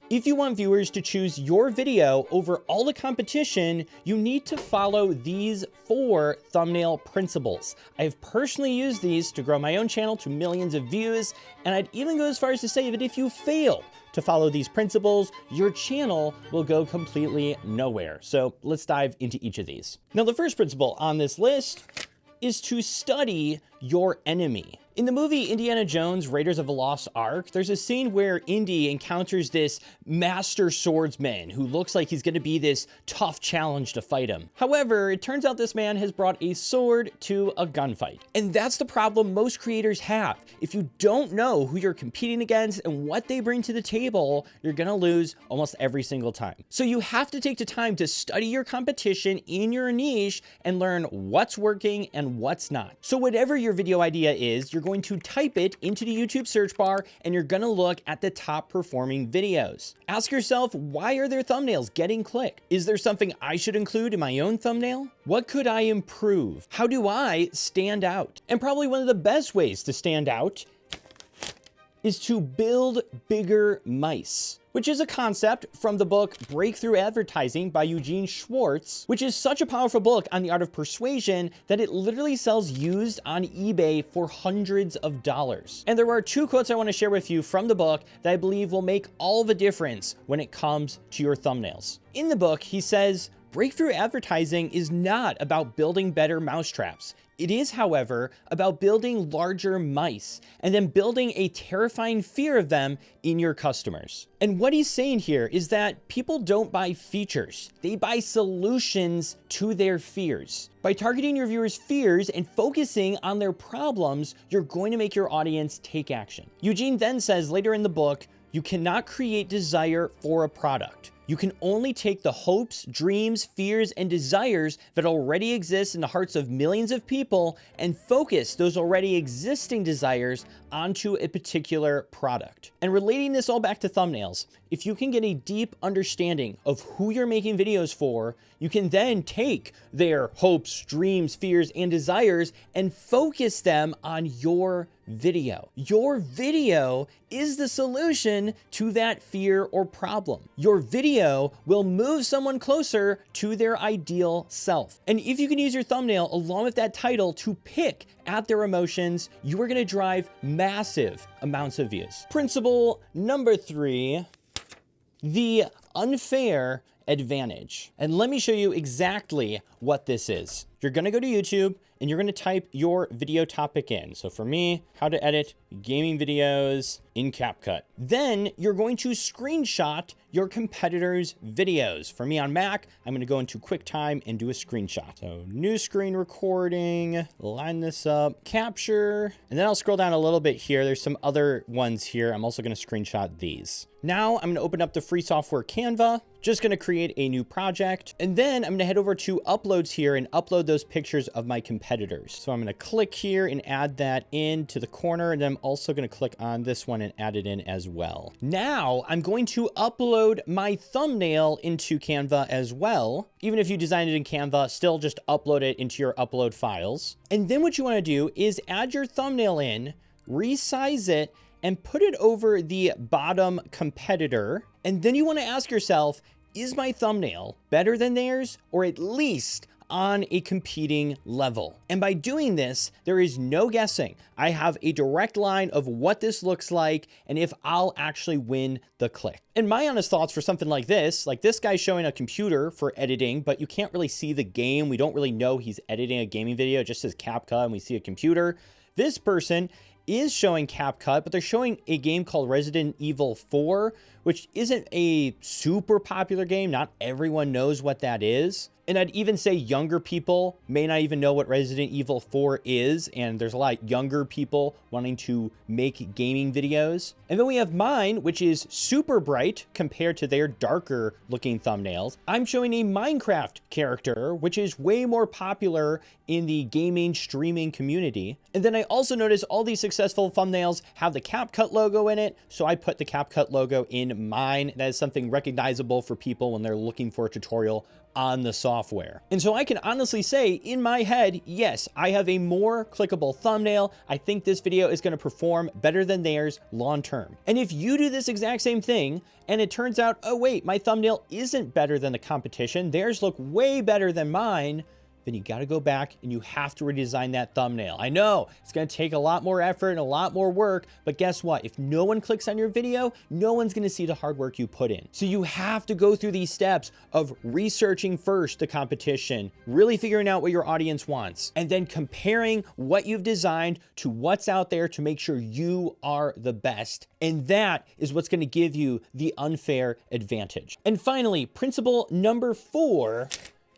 If you want viewers to choose your video over all the competition, you need to follow these 4 thumbnail principles. I've personally used these to grow my own channel to millions of views, and I'd even go as far as to say that if you fail to follow these principles, your channel will go completely nowhere. So let's dive into each of these. Now, the first principle on this list is to study your enemy. In the movie Indiana Jones, Raiders of the Lost Ark, there's a scene where Indy encounters this master swordsman who looks like he's gonna be this tough challenge to fight him. However, it turns out this man has brought a sword to a gunfight. And that's the problem most creators have. If you don't know who you're competing against and what they bring to the table, you're gonna lose almost every single time. So you have to take the time to study your competition in your niche and learn what's working and what's not. So whatever your video idea is, you're going to type it into the YouTube search bar and you're gonna look at the top performing videos. Ask yourself, why are their thumbnails getting clicked? Is there something I should include in my own thumbnail? What could I improve? How do I stand out? And probably one of the best ways to stand out is to build bigger mice, which is a concept from the book Breakthrough Advertising by Eugene Schwartz, which is such a powerful book on the art of persuasion that it literally sells used on eBay for hundreds of dollars. And there are 2 quotes I want to share with you from the book that I believe will make all the difference when it comes to your thumbnails. In the book, he says, breakthrough advertising is not about building better mousetraps. It is, however, about building larger mice and then building a terrifying fear of them in your customers. And what he's saying here is that people don't buy features, they buy solutions to their fears. By targeting your viewers' fears and focusing on their problems, you're going to make your audience take action. Eugene then says later in the book, you cannot create desire for a product. You can only take the hopes, dreams, fears, and desires that already exist in the hearts of millions of people and focus those already existing desires onto a particular product. And relating this all back to thumbnails, if you can get a deep understanding of who you're making videos for, you can then take their hopes, dreams, fears, and desires and focus them on your video. Your video is the solution to that fear or problem. Your video will move someone closer to their ideal self. And if you can use your thumbnail along with that title to pick at their emotions, you are going to drive massive amounts of views. Principle number 3, the unfair advantage. And let me show you exactly what this is. You're going to go to YouTube and you're going to type your video topic in. So for me, how to edit gaming videos in CapCut. Then you're going to screenshot your competitors' videos. For me on Mac, I'm going to go into QuickTime and do a screenshot. So new screen recording, line this up, capture, and then I'll scroll down a little bit here. There's some other ones here. I'm also going to screenshot these. Now I'm going to open up the free software Canva, just going to create a new project, and then I'm going to head over to uploads here and upload those pictures of my competitors. So I'm going to click here and add that into the corner, and then I'm also going to click on this one and add it in as well. Now I'm going to upload my thumbnail into Canva as well. Even if you designed it in Canva, still just upload it into your upload files. And then what you want to do is add your thumbnail in, resize it, and put it over the bottom competitor. And then you want to ask yourself, is my thumbnail better than theirs, or at least on a competing level? And by doing this, there is no guessing. I have a direct line of what this looks like and if I'll actually win the click. And my honest thoughts for something like this guy's showing a computer for editing, but you can't really see the game. We don't really know he's editing a gaming video. It just says CapCut and we see a computer. This person is showing CapCut, but they're showing a game called Resident Evil 4, which isn't a super popular game. Not everyone knows what that is. And I'd even say younger people may not even know what Resident Evil 4 is. And there's a lot of younger people wanting to make gaming videos. And then we have mine, which is super bright compared to their darker looking thumbnails. I'm showing a Minecraft character, which is way more popular in the gaming streaming community. And then I also noticed all these successful thumbnails have the CapCut logo in it. So I put the CapCut logo in in mine. That is something recognizable for people when they're looking for a tutorial on the software. And so I can honestly say in my head, yes, I have a more clickable thumbnail. I think this video is going to perform better than theirs long term. And if you do this exact same thing and it turns out, oh wait, my thumbnail isn't better than the competition, theirs look way better than mine, then you got to go back and you have to redesign that thumbnail. I know it's going to take a lot more effort and a lot more work, but guess what? If no one clicks on your video, no one's going to see the hard work you put in. So you have to go through these steps of researching first the competition, really figuring out what your audience wants, and then comparing what you've designed to what's out there to make sure you are the best. And that is what's going to give you the unfair advantage. And finally, principle number 4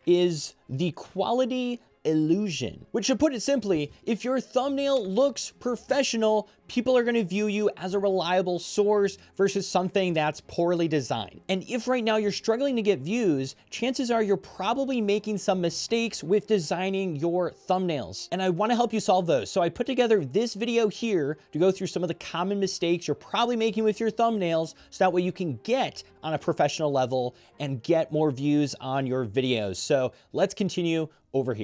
is the quality illusion, which, to put it simply, if your thumbnail looks professional, people are going to view you as a reliable source versus something that's poorly designed. And if right now you're struggling to get views, chances are you're probably making some mistakes with designing your thumbnails. And I want to help you solve those. So I put together this video here to go through some of the common mistakes you're probably making with your thumbnails, so that way you can get on a professional level and get more views on your videos. So let's continue over here.